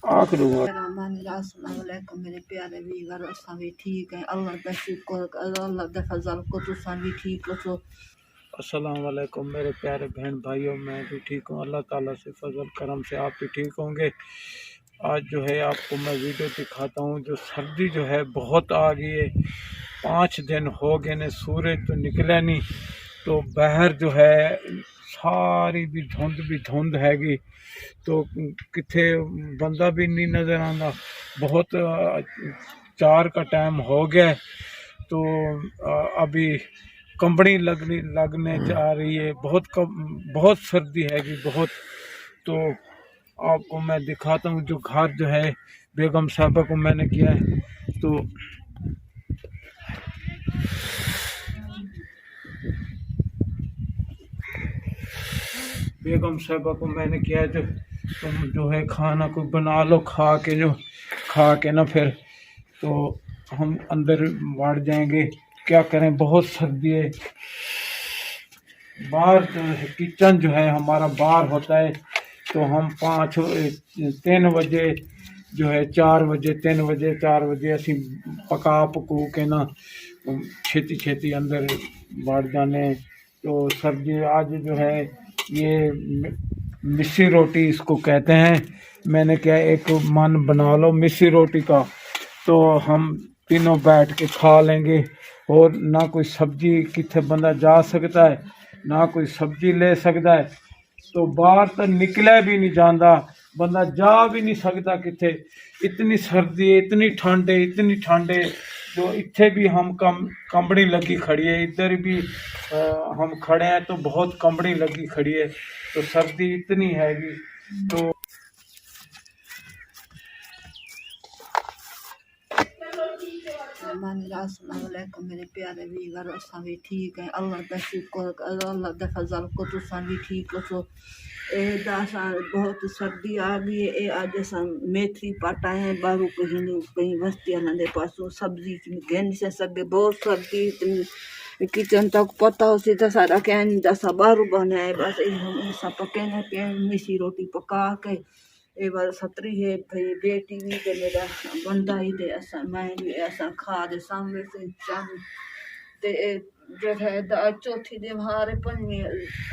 आख दूंगा। अस्सलामुअलैकुम मेरे प्यारे वीवर, असां भी ठीक है। अल्लाह दा शुक्र, अल्लाह दा फजल को तुसां भी ठीक हो। अस्सलाम वालेकुम मेरे प्यारे बहन भाइयों, मैं भी ठीक हूँ। अल्लाह ताला से फजल करम से आप भी ठीक होंगे। आज जो है आपको मैं वीडियो दिखाता हूँ। जो सर्दी जो है बहुत आ गई है। 5 दिन हो गए ने, सूरज तो निकला नहीं, तो बाहर जो है सारी भी धुंध हैगी, तो किथे बंदा भी नहीं नज़र आता। बहुत 4 का टाइम हो गया है, तो अभी कंबनी लगने जा रही है। बहुत सर्दी हैगी बहुत। तो आपको मैं दिखाता हूँ जो घर जो है बेगम साहबा को मैंने किया है। तो बेगम साहबा को मैंने किया है, जो तुम जो है खाना को बना लो, खा के ना फिर तो हम अंदर बढ़ जाएंगे। क्या करें, बहुत सर्दी है। बाहर जो है किचन जो है हमारा बाहर होता है, तो हम 3 बजे जो है 4 बजे 3 बजे 4 बजे असी पकू के ना छेती अंदर बढ़ जाने। तो सर्दी आज जो है ये मिस्सी रोटी इसको कहते हैं। मैंने क्या एक मन बना लो मिस्सी रोटी का, तो हम तीनों बैठ के खा लेंगे। और ना कोई सब्जी किथे बंदा जा सकता है, ना कोई सब्जी ले सकता है। तो बाहर तो निकला भी नहीं जाता, बंदा जा भी नहीं सकता किथे। इतनी सर्दी है, इतनी ठंड है। जो इत्थे भी हम कंबड़ी लगी खड़ी है, इधर भी हम खड़े हैं तो बहुत कंबड़ी लगी खड़ी है। तो सर्दी इतनी हैगी। तो अस्सलामुअलैकुम मेरे प्यारे वीवर, असां भी ठीक है। अल्लाह दा शुक्र, अल्लाह दा फजल को तुसां भी ठीक हो। बहुत सर्दी आ गई है। अज अस मेथी पाटा है बारू कहीं बस्तियां नंदे पासों सब्जी कह नहीं सके। बहुत सर्दी इतनी किचन तक पता हो सीधा सारा कह नहीं दसा बारू बनाए। बस हम पकेने पे मिसी रोटी पका के ये बार सतरी है भाई बेटी भी ते मेरा बंदा ही ते असा मैं भी ऐसा खा दे सामने से चाह ते जो है चौथी दिन हारे पंजवी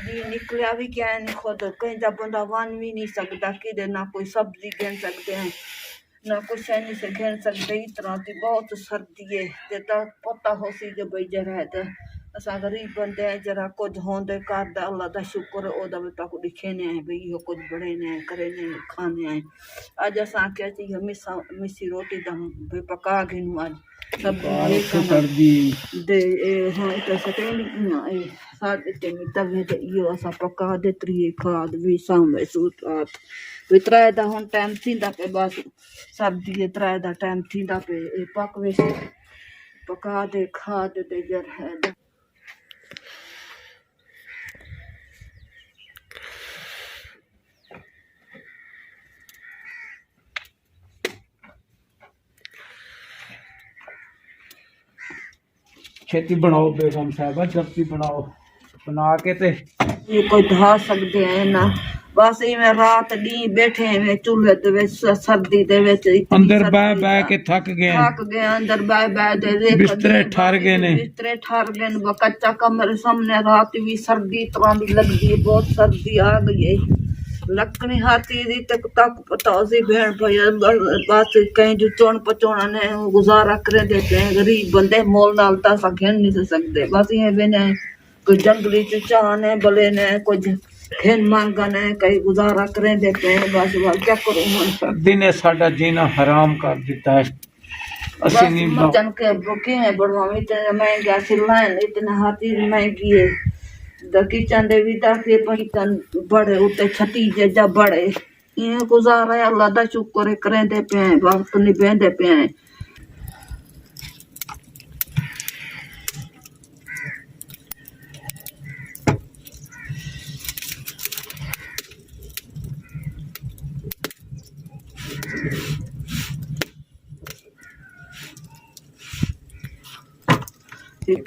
दी निकलिया भी क्या नहीं खुद कहीं जब बंदा वन भी नहीं सकता कि ना कोई सब्जी गिन सकते हैं, ना कुछ नहीं से गिन सकते। इस तरह की बहुत सर्दी है। ते पता हो सी जो भाई जरा है तो असा गरीब बंदे हैं, जरा कुछ होंदे कर दा अल्लाह दा शुक्र ओदा भी तक दिखे ने भाई यो कुछ बड़े ने करे ने खाने आए। अज असा क्या चाहिए मिसी रोटी दम भी पका गिनू आज सब्जी दे हाँ इतना सटे साढ़े 3 तवे ते यो असा पका दे त्री खाद भी सामने सूत रात भी 3 दा हुन टाइम थींदा पे। बस सब्जी 3 दा टाइम थींदा पे पक वे पका दे खाद ते जर है छेती बनाओ बेगम साहबा, जल्दी बनाओ, बना के ते ये कोई धा सकते हैं ना। बस इवें रात दी बैठे हैं चूल्हे दे विच सर्दी दे विच अंदर बह के थक गए अंदर बह दे बिस्तरे ठर गए ने कच्चा कमरे सामने रात भी सर्दी तरह की लगती है। बहुत सर्दी आ गई है। लकड़ी हाथी दी तक पता सी भेड़ भैया बस कहीं जो चौन पचौना ने गुजारा करे देते हैं। गरीब बंदे मोल नाल ता खेल नहीं सकते। बस ये बिना कोई जंगली चाहन है बले ने कुछ खेन मांगन है कहीं गुजारा करें देते हैं। बस क्या करूं सर्दी ने साडा जीना हराम कर दिता है। मचन के बुके हैं बड़वा इतने महंगा सिलाइन इतने हाथी महंगी है। किचन दे भी के किचन बड़े उते छती जा बड़े ये गुजारा है। अल्लाह दा शुक्र करें दे पे वक्त नहीं बेंदे पे।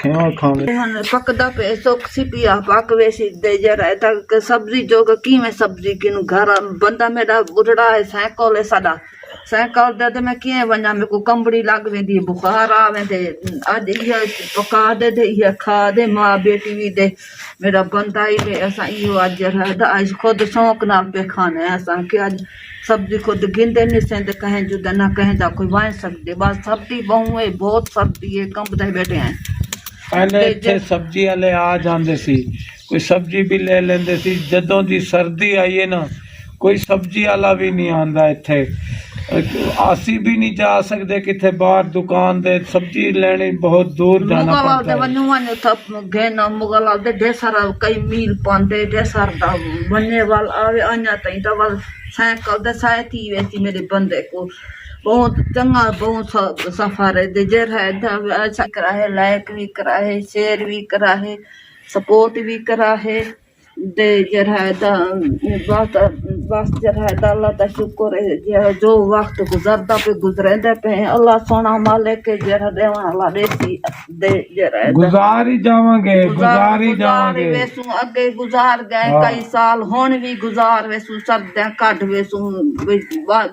क्यों खावे ਹੁਣ ਪੱਕਦਾ ਪਏ ਸੁੱਕ ਸੀ ਪਿਆ ਪੱਕ ਵੇ ਸੀ ਦੇ ਜਰਾ ਤੱਕ ਸਬਜ਼ੀ ਜੋਗ ਕਿਵੇਂ ਸਬਜ਼ੀ ਕਿਨੂੰ ਘਰ ਬੰਦਾ ਮੇਰਾ ਬੁਢੜਾ ਹੈ ਸਾਈਕਲ ਹੈ ਸਾਡਾ ਸਾਈਕਲ ਦਾ ਤੇ ਮੈਂ ਕਿਵੇਂ ਵੰਨਾ ਮੇਰੇ ਕੋ ਕੰਬੜੀ ਲੱਗ वेंदी बुखार आवे ते अज ये पका दे ये खा दे माँ बेटी भी दे मेरा बंदा ही दे असा इहो अज अज खुद शौक नाल पे खाना है असा कि अज सब्जी खुद गिनते नहीं सेंदे कहें जुदा ना कहें दा कोई वां सकदे बस सर्दी बहु है बहुत सर्दी है कंबदे बैठे हैं पहले इत्थे सब्जी वाले आ जांदे सी कोई सब्जी भी ले लेंदे सी जदों दी सर्दी आई है ना कोई सब्जी वाला भी नहीं आंदा इत्थे आसी भी नहीं जा सकते किथे बाहर दुकान दे सब्जी लेने बहुत दूर जाना पड़ता है वनु वनु थप गेना मुगल दे ढेसर कई मील पांदे ढेसर दा वने वाल आवे अन्या तई दा वाल साइकिल दे साथी वेसी मेरे बंदे को बहुत चंगा बहुत सफर है दे जर है अच्छा करा है लायक भी करा है शेर भी करा है सपोर्ट भी करा है दे जर है दा बस जर है दा अल्लाह दा शुक्र है जो वक्त गुजरदा पे गुजरेंदे पे अल्लाह सोना मालिक के जर देवन अल्लाह देसी दे जर है गुजार ही जावांगे वेसू अगे गुजार गए कई साल हुन भी गुजार वेसू सर्दियां कट वेसू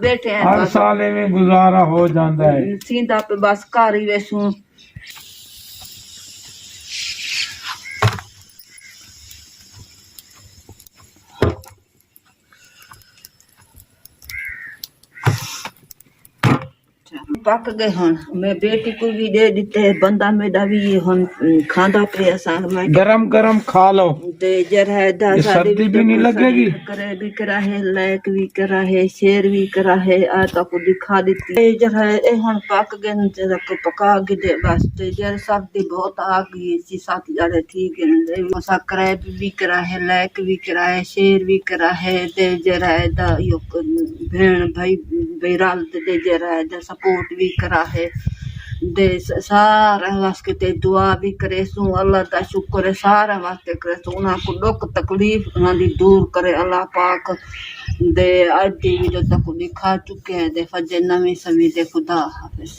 बैठे हैं हर साल में गुजारा हो जांदा है सीधा पे बस घर ही वेसू पक गए हुन मैं बेटी को भी दे दिते बंदा मेरा भी हुन खांदा पे असा गरम गरम खा लो ते जर है दा सर्दी भी नहीं लगेगी करे भी करा है लायक भी करा है शेर भी करा है आ तो को दिखा देती जर है ए हुन पक गए जरा को पका के दे बस ते जर सर्दी बहुत आ गई सी साथ जाड़े ठीक है मसा करे भी करा है लायक भी करा है शेर भी करा है ते जर है दा यो भेण भाई बेराल ते जर है दा सपोर्ट भी करा है दे सारा वास्ते ते दुआ भी करे सू अल्लाह दा शुक्र है सारा वास्ते करे सू उना को दुख तकलीफ उना दी दूर करे अल्लाह पाक दे आज दी जो तक दिखा चुके हैं दे फजे नवी समी दे खुदा हाफिज।